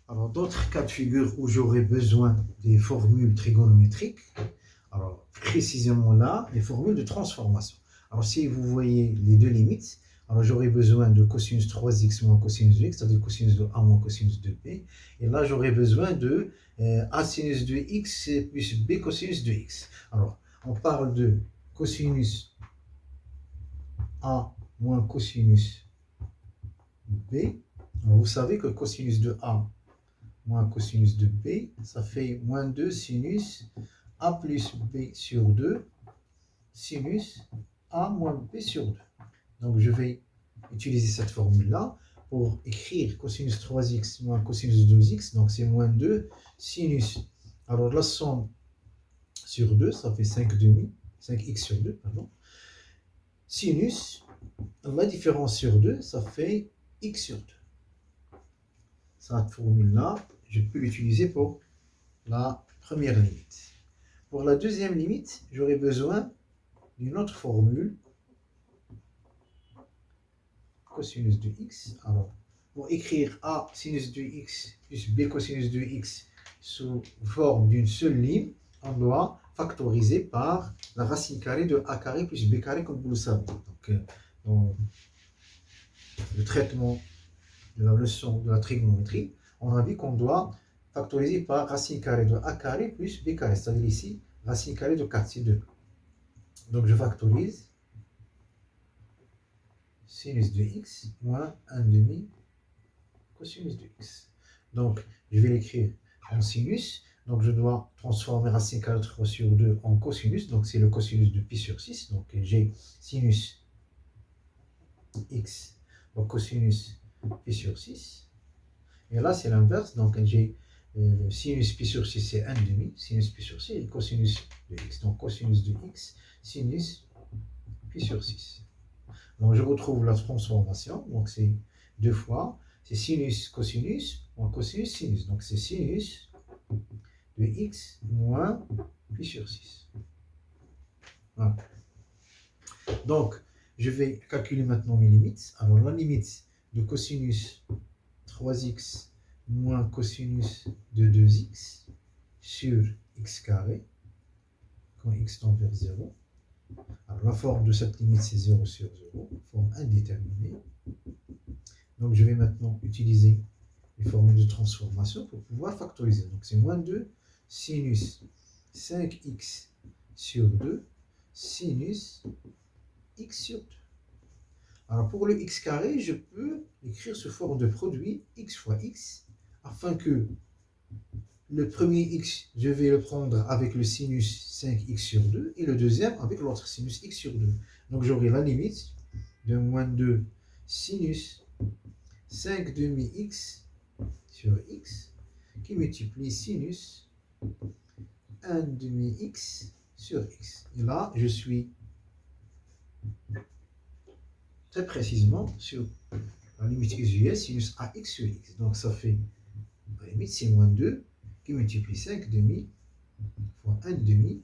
Alors, d'autres cas de figure où j'aurais besoin des formules trigonométriques, alors précisément là, les formules de transformation. Alors, si vous voyez les deux limites, alors j'aurais besoin de cosinus 3x moins cosinus de x, c'est-à-dire cosinus de a moins cosinus de b. Et là, j'aurais besoin de a sinus de x plus b cosinus de x. Alors, on parle de cosinus a moins cosinus b. Alors, vous savez que cosinus de a moins cosinus de b, ça fait moins 2 sinus a plus b sur 2 sinus a moins b sur 2. Donc je vais utiliser cette formule-là pour écrire cosinus 3x moins cosinus 2x, donc c'est moins 2 sinus. Alors la somme sur 2, ça fait 5 demi, 5x sur 2, pardon. Sinus, la différence sur 2, ça fait x sur 2. Cette formule-là, je peux l'utiliser pour la première limite. Pour la deuxième limite, j'aurai besoin d'une autre formule, cosinus de x. Alors, pour écrire a sinus de x plus b cosinus de x sous forme d'une seule ligne, on doit factoriser par la racine carrée de a carré plus b carré, comme vous le savez. Donc, dans le traitement de la leçon de la trigonométrie, on a vu qu'on doit factoriser par racine carrée de a carré plus b carré, c'est-à-dire ici, racine carrée de 4, c'est 2. Donc je factorise sinus de x moins 1 demi cosinus de x. Donc je vais l'écrire en sinus, donc je dois transformer racine carrée de 3 sur 2 en cosinus, donc c'est le cosinus de pi sur 6, donc j'ai sinus x, donc cosinus pi sur 6. Et là, c'est l'inverse. Donc, j'ai sinus pi sur 6, c'est 1 demi, sinus pi sur 6, et cosinus de x. Donc, cosinus de x, sinus pi sur 6. Donc, je retrouve la transformation. Donc, c'est 2 fois. C'est sinus, cosinus, moins cosinus, sinus. Donc, c'est sinus de x moins pi sur 6. Voilà. Donc, je vais calculer maintenant mes limites. Alors, la limite de cosinus 3x moins cosinus de 2x sur x carré, quand x tend vers 0. Alors la forme de cette limite, c'est 0 sur 0, forme indéterminée. Donc je vais maintenant utiliser les formules de transformation pour pouvoir factoriser. Donc c'est moins 2 sinus 5x sur 2 sinus x sur 2. Alors pour le x carré, je peux écrire sous forme de produit x fois x, afin que le premier x, je vais le prendre avec le sinus 5x sur 2, et le deuxième avec l'autre sinus x sur 2. Donc j'aurai la limite de moins 2 sinus 5 demi x sur x, qui multiplie sinus 1 demi x sur x. Et là, je suis très précisément sur la limite usuelle, sinus ax sur x. Donc ça fait, la limite c'est moins 2 qui multiplie 5 demi fois 1 demi,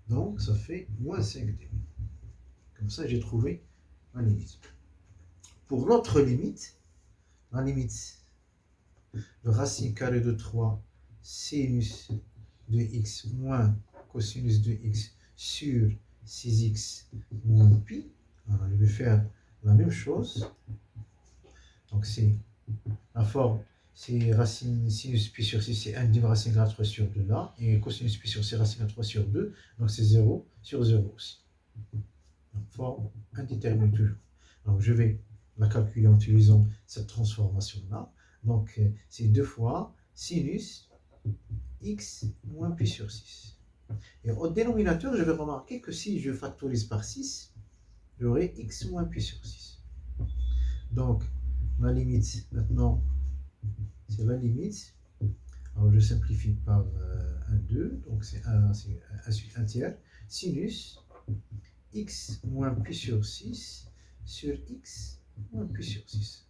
donc ça fait moins 5 demi. Comme ça j'ai trouvé la limite. Pour l'autre limite, la limite de racine carrée de 3 sinus de x moins cosinus de x sur 6x moins pi. Alors je vais faire la même chose. Donc c'est la forme, c'est racine sinus pi sur 6, c'est 1 demi racine carrée de 3 sur 2 là, et cosinus pi sur 6 racine carrée de 3 sur 2, donc c'est 0 sur 0 aussi. Donc forme indéterminée toujours. Donc je vais la calculer en utilisant cette transformation là. Donc c'est 2 fois sinus x moins pi sur 6. Et au dénominateur, je vais remarquer que si je factorise par 6, j'aurai x moins pi sur 6. Donc, la limite, maintenant, c'est la limite. Alors, je simplifie par 1, 2. Donc, c'est 1 tiers. Sinus x moins pi sur 6 sur x moins pi sur 6.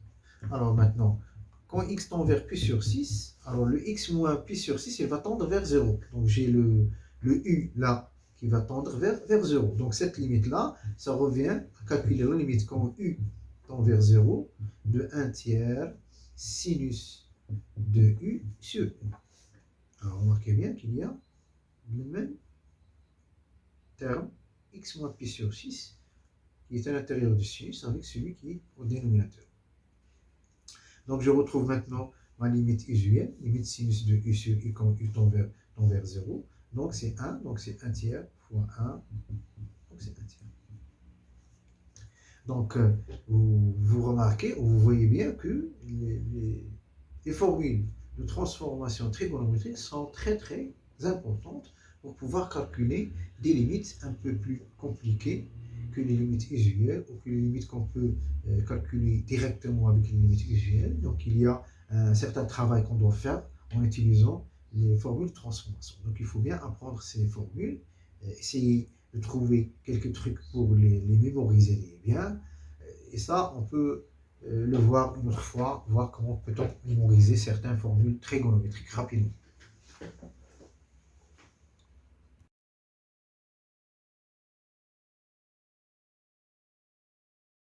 Alors, maintenant, quand x tend vers pi sur 6, alors le x moins pi sur 6, il va tendre vers 0. Donc, j'ai le u là qui va tendre vers 0. Donc, cette limite-là, ça revient à calculer la limite quand u tend vers 0 de 1 tiers sinus de U sur U. Alors remarquez bien qu'il y a le même terme, x moins pi sur 6, qui est à l'intérieur du sinus avec celui qui est au dénominateur. Donc je retrouve maintenant ma limite usuelle, limite sinus de U sur U quand U tend vers 0. Donc c'est 1, donc c'est 1 tiers fois 1, donc c'est 1 tiers. Donc vous remarquez, ou vous voyez bien que les formules de transformation trigonométrique sont très très importantes pour pouvoir calculer des limites un peu plus compliquées que les limites usuelles ou que les limites qu'on peut calculer directement avec les limites usuelles. Donc il y a un certain travail qu'on doit faire en utilisant les formules de transformation. Donc il faut bien apprendre ces formules, essayer de trouver quelques trucs pour les mémoriser bien. Et ça, on peut le voir une autre fois, voir comment peut-on mémoriser certaines formules trigonométriques rapidement.